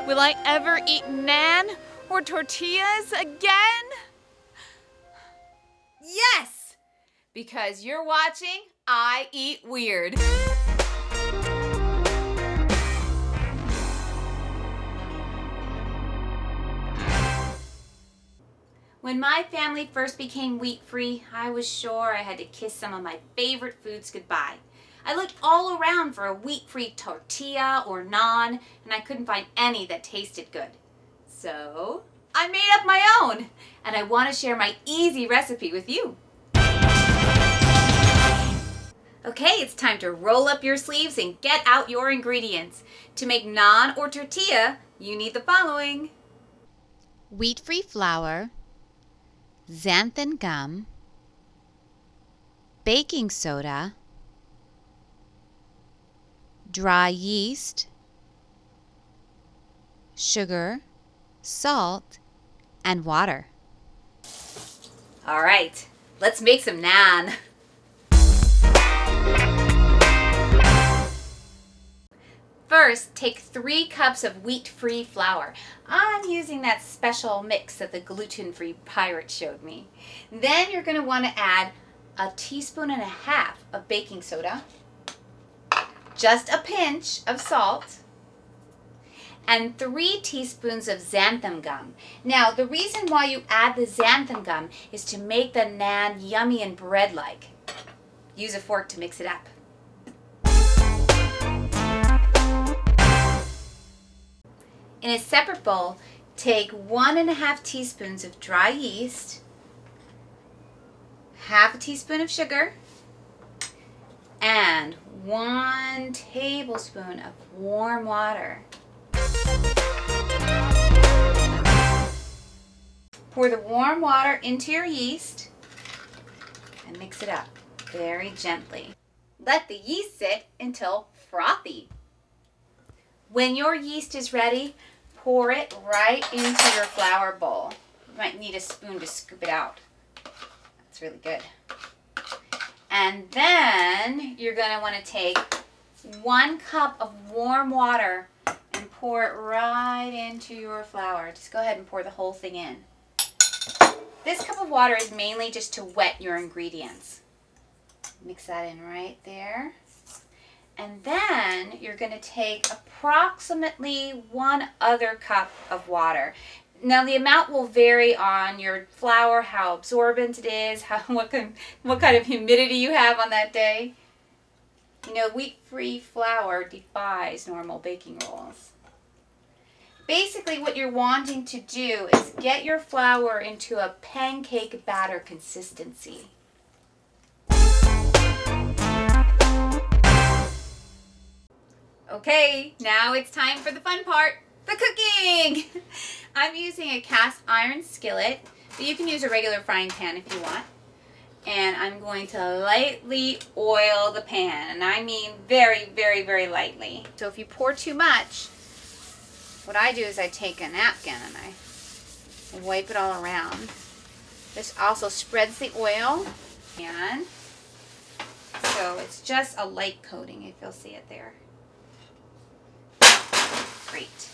Will I ever eat naan or tortillas again? Yes! Because you're watching I Eat Weird. When my family first became wheat-free, I was sure I had to kiss some of my favorite foods goodbye. I looked all around for a wheat-free tortilla or naan, and I couldn't find any that tasted good. So I made up my own, and I want to share my easy recipe with you. Okay, it's time to roll up your sleeves and get out your ingredients. To make naan or tortilla, you need the following: wheat-free flour, xanthan gum, baking soda, dry yeast, sugar, salt, and water. All right, let's make some naan. First, take 3 cups of wheat-free flour. I'm using that special mix that the gluten-free pirate showed me. Then you're going to want to add 1.5 teaspoons of baking soda, just a pinch of salt, and 3 teaspoons of xanthan gum. Now, the reason why you add the xanthan gum is to make the naan yummy and bread-like. Use a fork to mix it up. In a separate bowl, take 1.5 teaspoons of dry yeast, 1/2 teaspoon of sugar, and 1 tablespoon of warm water. Pour the warm water into your yeast and mix it up very gently. Let the yeast sit until frothy. When your yeast is ready, pour it right into your flour bowl. You might need a spoon to scoop it out. That's really good. And then you're going to want to take 1 cup of warm water and pour it right into your flour. Just go ahead and pour the whole thing in. This cup of water is mainly just to wet your ingredients. Mix that in right there. And then you're going to take approximately 1 other cup of water. Now the amount will vary on your flour, how absorbent it is, what kind of humidity you have on that day. You know, wheat-free flour defies normal baking rules. Basically what you're wanting to do is get your flour into a pancake batter consistency. Okay, now it's time for the fun part, the cooking! I'm using a cast iron skillet, but you can use a regular frying pan if you want. And I'm going to lightly oil the pan, and I mean very, very, very lightly. So if you pour too much, what I do is I take a napkin and I wipe it all around. This also spreads the oil, and so it's just a light coating if you'll see it there. Great.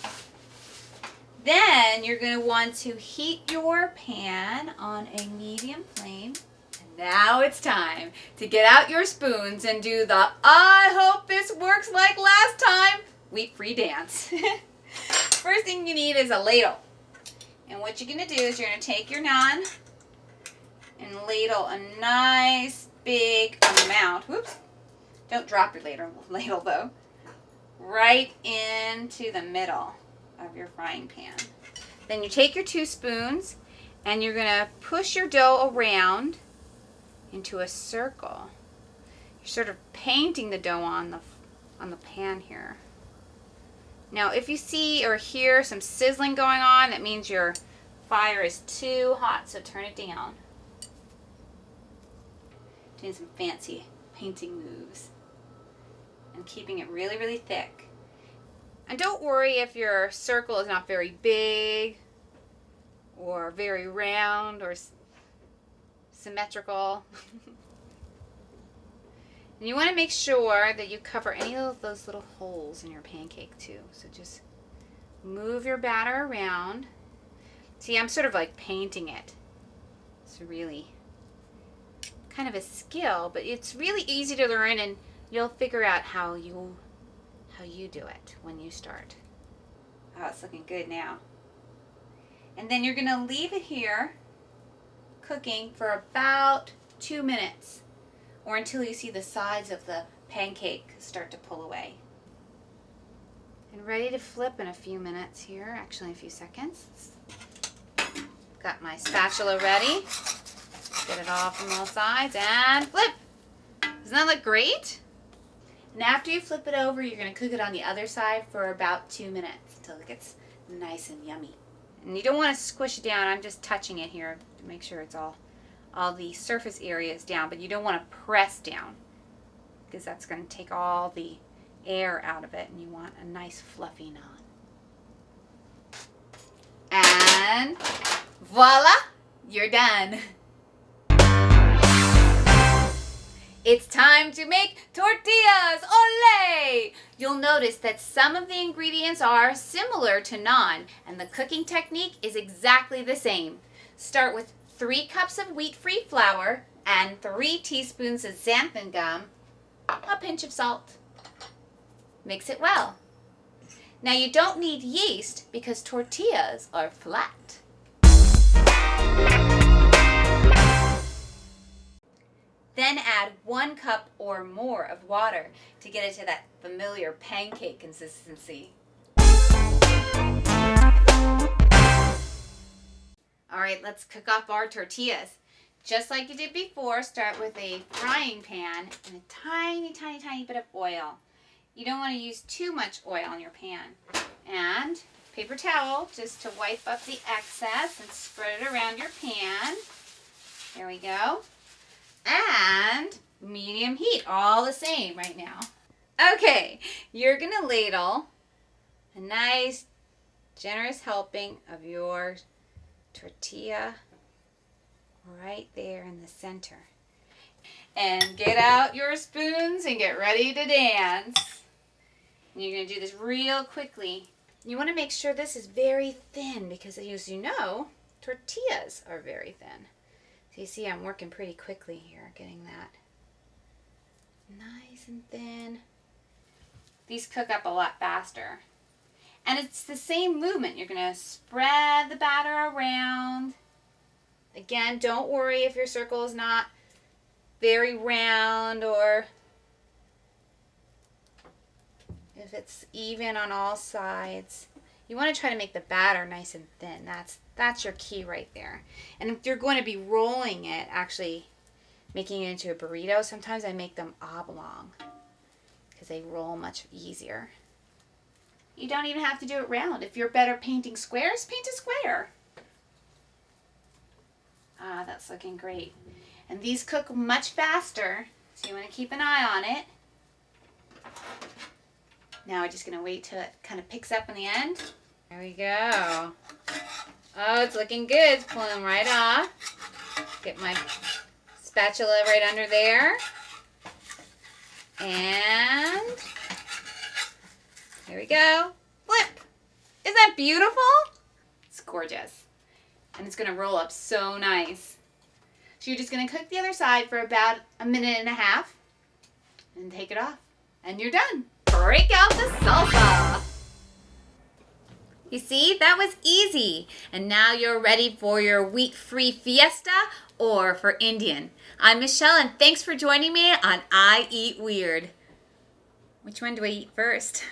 Then you're going to want to heat your pan on a medium flame. And now it's time to get out your spoons and do the "I hope this works like last time" wheat-free dance. First thing you need is a ladle. And what you're going to do is you're going to take your naan and ladle a nice big amount. Whoops. Don't drop your ladle though. Right into the middle of your frying pan. Then you take your 2 spoons and you're going to push your dough around into a circle. You're sort of painting the dough on the pan here. Now if you see or hear some sizzling going on, that means your fire is too hot, so turn it down. Doing some fancy painting moves. And keeping it really, really thick. And don't worry if your circle is not very big or very round or symmetrical. And you want to make sure that you cover any of those little holes in your pancake too. So just Move your batter around. See, I'm sort of like painting it. It's really kind of a skill, but it's really easy to learn, and you'll figure out how you do it when you start. Oh, it's looking good now. And then you're going to leave it here cooking for about 2 minutes, or until you see the sides of the pancake start to pull away. And ready to flip in a few minutes here, actually a few seconds. Got my spatula ready. Get it all from all sides and flip. Doesn't that look great? And after you flip it over, you're going to cook it on the other side for about 2 minutes until it gets nice and yummy. And you don't want to squish it down. I'm just touching it here to make sure it's all the surface area is down, but you don't want to press down because that's going to take all the air out of it, and you want a nice fluffy naan. And voila, you're done. It's time to make tortillas! Olé! You'll notice that some of the ingredients are similar to naan, and the cooking technique is exactly the same. Start with 3 cups of wheat-free flour and 3 teaspoons of xanthan gum, a pinch of salt. Mix it well. Now you don't need yeast because tortillas are flat. Then add 1 cup or more of water to get it to that familiar pancake consistency. All right, let's cook up our tortillas. Just like you did before, start with a frying pan and a tiny, tiny, tiny bit of oil. You don't want to use too much oil in your pan. And paper towel just to wipe up the excess and spread it around your pan. There we go. And medium heat, all the same right now. Okay, you're going to ladle a nice, generous helping of your tortilla right there in the center. And get out your spoons and get ready to dance. And you're going to do this real quickly. You want to make sure this is very thin because, as you know, tortillas are very thin. So you see I'm working pretty quickly here, getting that nice and thin. These cook up a lot faster. And it's the same movement. You're going to spread the batter around. Again, don't worry if your circle is not very round or if it's even on all sides. You want to try to make the batter nice and thin. That's your key right there. And if you're going to be rolling it, actually making it into a burrito, sometimes I make them oblong because they roll much easier. You don't even have to do it round. If you're better painting squares, paint a square. Ah, that's looking great. And these cook much faster, so you want to keep an eye on it. Now we're just going to wait till it kind of picks up in the end. There we go. Oh, it's looking good. It's pulling right off. Get my spatula right under there. And there we go. Flip. Isn't that beautiful? It's gorgeous. And it's going to roll up so nice. So you're just going to cook the other side for about 1.5 minutes and take it off. And you're done. Break out the salsa. You see, that was easy. And now you're ready for your wheat-free fiesta or for Indian. I'm Michelle, and thanks for joining me on I Eat Weird. Which one do I eat first?